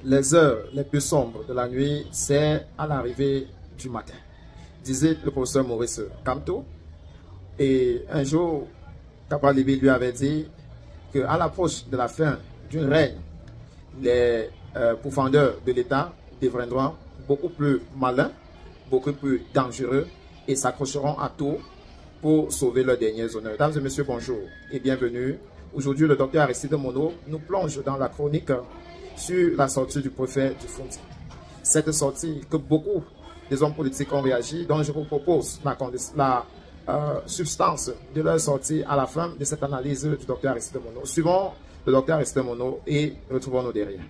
les heures les plus sombres de la nuit, c'est à l'arrivée du matin, disait le professeur Maurice Kamto. Et un jour, Capra Libé lui avait dit qu'à l'approche de la fin du règne, les pourfendeurs de l'État deviendront beaucoup plus malins, beaucoup plus dangereux et s'accrocheront à tout pour sauver leurs derniers honneurs. Mesdames et messieurs, bonjour et bienvenue. Aujourd'hui, le docteur Aristide Mono nous plonge dans la chronique sur la sortie du préfet du Foundi. Cette sortie que beaucoup des hommes politiques ont réagi, dont je vous propose la substance de leur sortie à la fin de cette analyse du docteur Aristide Mono. Suivons le docteur Aristide Mono et retrouvons-nous derrière.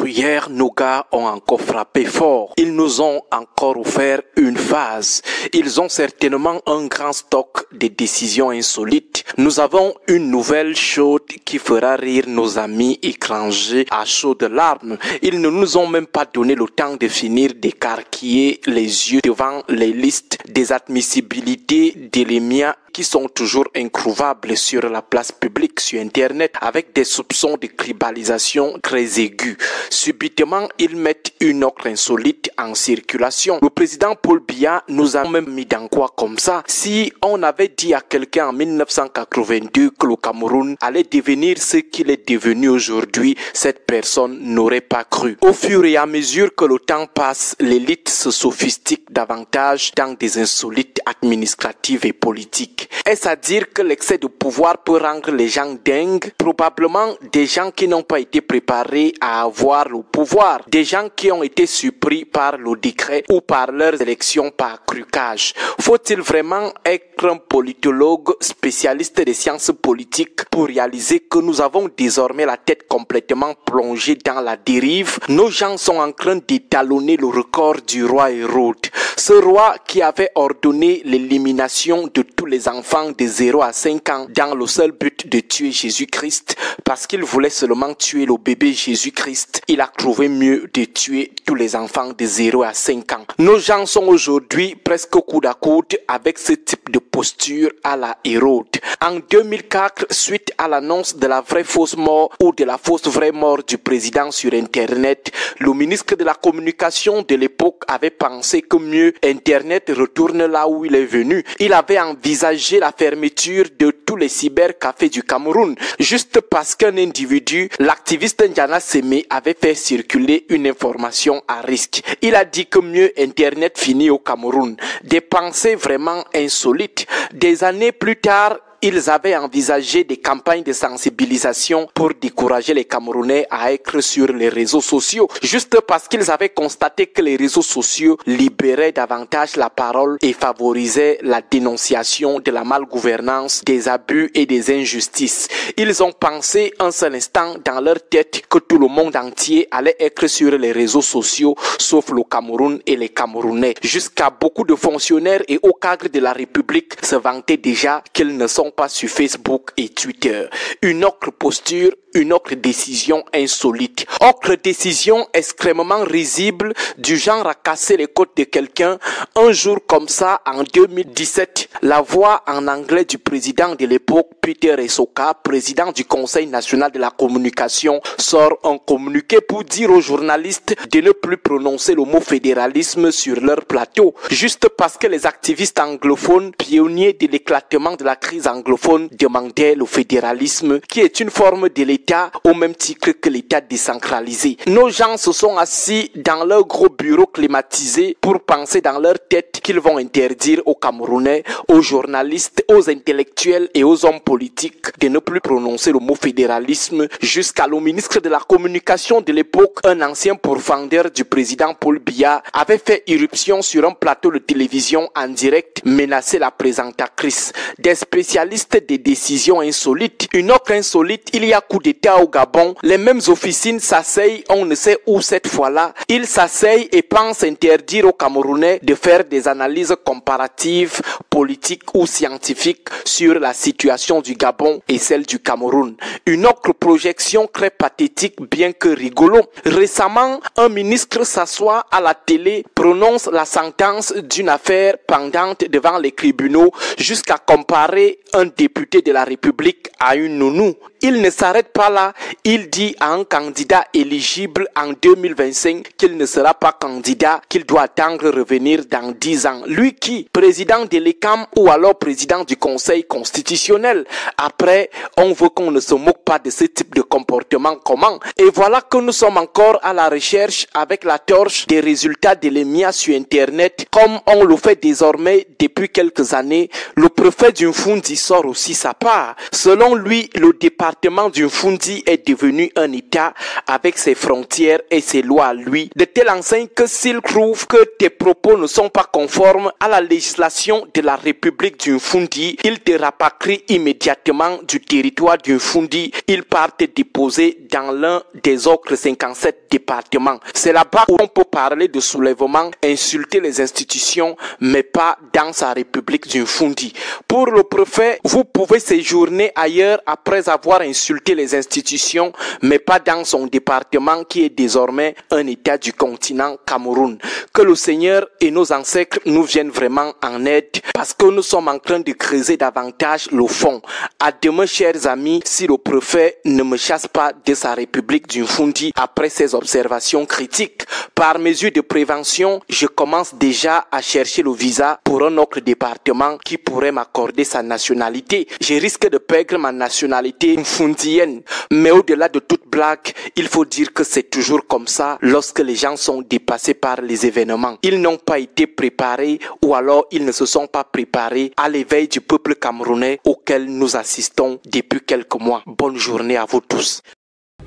Hier, nos gars ont encore frappé fort. Ils nous ont encore offert une phase. Ils ont certainement un grand stock de décisions insolites. Nous avons une nouvelle chaude qui fera rire nos amis étrangers à chaudes larmes. Ils ne nous ont même pas donné le temps de finir d'écarquiller les yeux devant les listes des admissibilités d'éléments qui sont toujours incrouvables sur la place publique sur Internet avec des soupçons de tribalisation très aigus. Subitement, ils mettent une autre insolite en circulation. Le président Paul Biya nous a même mis dans quoi comme ça? Si on avait dit à quelqu'un en 1982 que le Cameroun allait devenir ce qu'il est devenu aujourd'hui, cette personne n'aurait pas cru. Au fur et à mesure que le temps passe, l'élite se sophistique davantage dans des insolites administratives et politiques. Est-ce à dire que l'excès de pouvoir peut rendre les gens dingues? Probablement des gens qui n'ont pas été préparés à avoir le pouvoir, des gens qui ont été surpris par le décret ou par leurs élections par trucage. Faut-il vraiment être un politologue spécialiste des sciences politiques pour réaliser que nous avons désormais la tête complètement plongée dans la dérive? Nos gens sont en train d'étalonner le record du roi Hérode. Ce roi qui avait ordonné l'élimination de tous les enfants de 0 à 5 ans dans le seul but de tuer Jésus-Christ parce qu'il voulait seulement tuer le bébé Jésus-Christ. Il a trouvé mieux de tuer tous les enfants de 0 à 5 ans. Nos gens sont aujourd'hui presque au coude à coude avec ce type de posture à la Hérode. En 2004, suite à l'annonce de la vraie fausse mort ou de la fausse vraie mort du président sur Internet, le ministre de la Communication de l'époque avait pensé que mieux Internet retourne là où il est venu. Il avait envisagé la fermeture de tous les cybercafés du Cameroun, juste parce qu'un individu, l'activiste N'Diana Semé, avait fait circuler une information à risque. Il a dit que mieux Internet finit au Cameroun. Des pensées vraiment insolites. Des années plus tard, ils avaient envisagé des campagnes de sensibilisation pour décourager les Camerounais à être sur les réseaux sociaux, juste parce qu'ils avaient constaté que les réseaux sociaux libéraient davantage la parole et favorisaient la dénonciation de la malgouvernance, des abus et des injustices. Ils ont pensé un seul instant dans leur tête que tout le monde entier allait être sur les réseaux sociaux, sauf le Cameroun et les Camerounais. Jusqu'à beaucoup de fonctionnaires et hauts cadres de la République se vantaient déjà qu'ils ne sont pas sur Facebook et Twitter. Une autre posture, une autre décision insolite. Autre décision extrêmement risible du genre à casser les côtes de quelqu'un. Un jour comme ça, en 2017, la voix en anglais du président de l'époque, Peter Essoka, président du Conseil national de la communication, sort un communiqué pour dire aux journalistes de ne plus prononcer le mot fédéralisme sur leur plateau. Juste parce que les activistes anglophones, pionniers de l'éclatement de la crise anglophone, demandaient le fédéralisme, qui est une forme de l'État au même titre que l'État décentralisé. Nos gens se sont assis dans leur gros bureau climatisé pour penser dans leur tête qu'ils vont interdire aux Camerounais, aux journalistes, aux intellectuels et aux hommes politiques de ne plus prononcer le mot fédéralisme, jusqu'à le ministre de la Communication de l'époque, un ancien pourfendeur du président Paul Biya, avait fait irruption sur un plateau de télévision en direct, menacé la présentatrice. Des spécialistes des décisions insolites. Une autre insolite, il y a coup d'État au Gabon. Les mêmes officines s'asseyent, on ne sait où cette fois-là. Ils s'asseyent et pensent interdire aux Camerounais de faire des analyses comparatives, politiques ou scientifiques sur la situation du Gabon et celle du Cameroun. Une autre projection très pathétique, bien que rigolo. Récemment, un ministre s'assoit à la télé, prononce la sentence d'une affaire pendante devant les tribunaux jusqu'à comparer un député de la République à une nounou. il ne s'arrête pas là. Il dit à un candidat éligible en 2025 qu'il ne sera pas candidat, qu'il doit attendre revenir dans 10 ans. Lui qui, président de l'ECAM ou alors président du Conseil constitutionnel. Après, on veut qu'on ne se moque pas de ce type de comportement commun. Et voilà que nous sommes encore à la recherche avec la torche des résultats de l'EMIA sur Internet, comme on le fait désormais depuis quelques années. Le préfet du Mfundi sort aussi sa part. Selon lui, le département du Mfundi est devenu un État avec ses frontières et ses lois à lui, de telle enseigne que s'il trouve que tes propos ne sont pas conformes à la législation de la République du Mfundi, il te rapatrie immédiatement du territoire du Mfundi. Il part te déposer dans l'un des autres 57 départements. C'est là-bas où on peut parler de soulèvement, insulter les institutions, mais pas dans sa République du Mfundi. Pour le préfet, vous pouvez séjourner ailleurs après avoir insulté les institutions, mais pas dans son département qui est désormais un État du continent Cameroun. Que le Seigneur et nos ancêtres nous viennent vraiment en aide, parce que nous sommes en train de creuser davantage le fond. À demain, chers amis, si le préfet ne me chasse pas de sa République du Mfundi après ses observations critiques. Par mesure de prévention, je commence déjà à chercher le visa pour un autre département qui pourrait m'accorder sa nationalité. Je risque de perdre ma nationalité mfundienne. Mais au-delà de toute blague, il faut dire que c'est toujours comme ça lorsque les gens sont dépassés par les événements. Ils n'ont pas été préparés ou alors ils ne se sont pas préparés à l'éveil du peuple camerounais auquel nous assistons depuis quelques mois. Bonne journée à vous tous.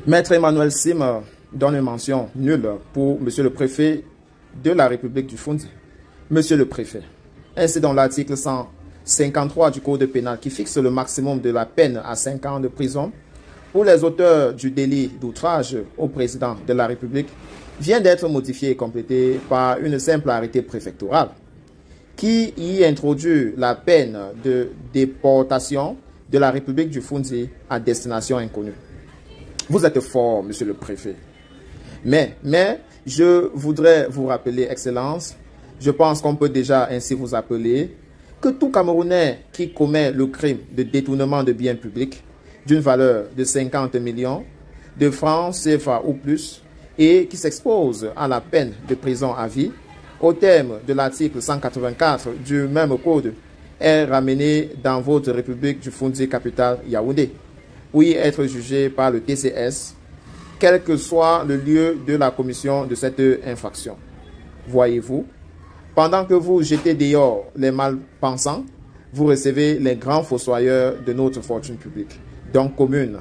Maître Emmanuel Sim donne une mention nulle pour Monsieur le Préfet de la République du Mfundi. Monsieur le Préfet, ainsi dans l'article 153 du Code pénal qui fixe le maximum de la peine à 5 ans de prison pour les auteurs du délit d'outrage au président de la République, vient d'être modifié et complété par une simple arrêté préfectoral qui y introduit la peine de déportation de la République du Mfundi à destination inconnue. Vous êtes fort, Monsieur le Préfet. Mais je voudrais vous rappeler, Excellence, je pense qu'on peut déjà ainsi vous appeler, que tout Camerounais qui commet le crime de détournement de biens publics d'une valeur de 50 millions de francs CFA ou plus et qui s'expose à la peine de prison à vie, au terme de l'article 184 du même code, est ramené dans votre République du Mfundi capitale Yaoundé, puis être jugé par le TCS, quel que soit le lieu de la commission de cette infraction. Voyez-vous, pendant que vous jetez dehors les malpensants, vous recevez les grands fossoyeurs de notre fortune publique, donc commune.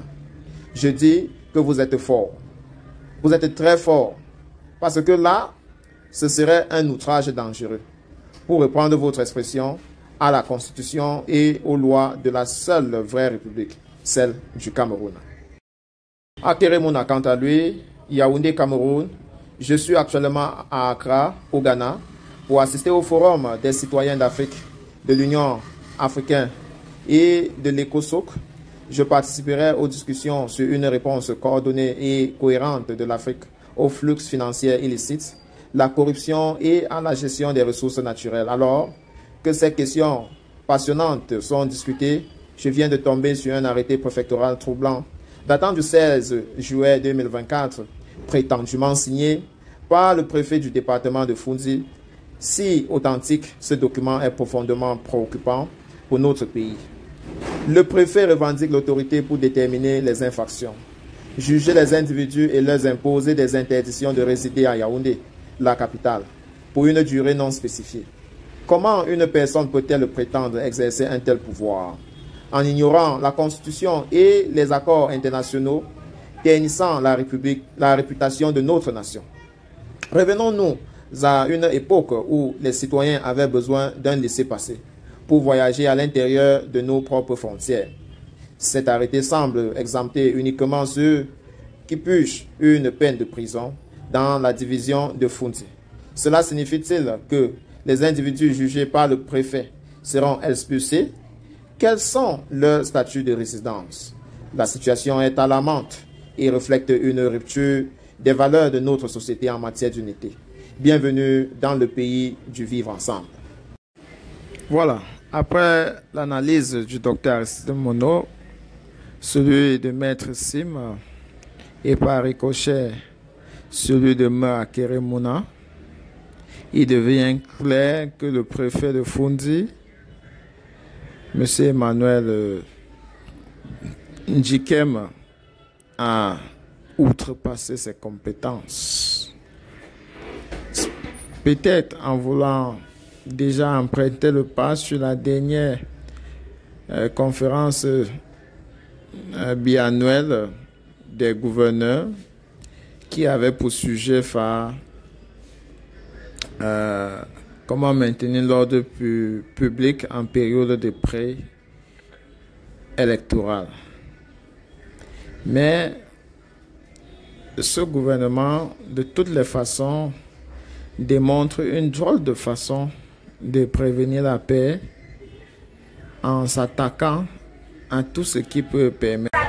Je dis que vous êtes fort. Vous êtes très fort, parce que là, ce serait un outrage dangereux, pour reprendre votre expression, à la Constitution et aux lois de la seule vraie République, celle du Cameroun. Akeremouna, quant à lui, Yaoundé, Cameroun, je suis actuellement à Accra, au Ghana, pour assister au Forum des citoyens d'Afrique, de l'Union africaine et de l'ECOSOC. Je participerai aux discussions sur une réponse coordonnée et cohérente de l'Afrique aux flux financiers illicites, la corruption et à la gestion des ressources naturelles. Alors que ces questions passionnantes sont discutées, je viens de tomber sur un arrêté préfectoral troublant datant du 16 juillet 2024, prétendument signé par le préfet du département de Mfundi. Si authentique, ce document est profondément préoccupant pour notre pays. Le préfet revendique l'autorité pour déterminer les infractions, juger les individus et leur imposer des interdictions de résider à Yaoundé, la capitale, pour une durée non spécifiée. Comment une personne peut-elle prétendre exercer un tel pouvoir en ignorant la Constitution et les accords internationaux, ternissant la réputation de notre nation? Revenons-nous à une époque où les citoyens avaient besoin d'un laissez-passer pour voyager à l'intérieur de nos propres frontières. Cet arrêté semble exempter uniquement ceux qui purgent une peine de prison dans la division de Mfundi. Cela signifie-t-il que les individus jugés par le préfet seront expulsés? Quels sont leurs statuts de résidence? La situation est alarmante et reflète une rupture des valeurs de notre société en matière d'unité. Bienvenue dans le pays du vivre ensemble. Voilà, après l'analyse du docteur Aristide Monod, celui de Maître Sim et par ricochet celui de Ma Keremouna, il devient clair que le préfet de Fondi, M. Emmanuel Njikem, a outrepassé ses compétences. Peut-être en voulant déjà emprunter le pas sur la dernière conférence biannuelle des gouverneurs qui avait pour sujet phare comment maintenir l'ordre public en période de pré-électorale. Mais ce gouvernement, de toutes les façons, démontre une drôle de façon de prévenir la paix en s'attaquant à tout ce qui peut permettre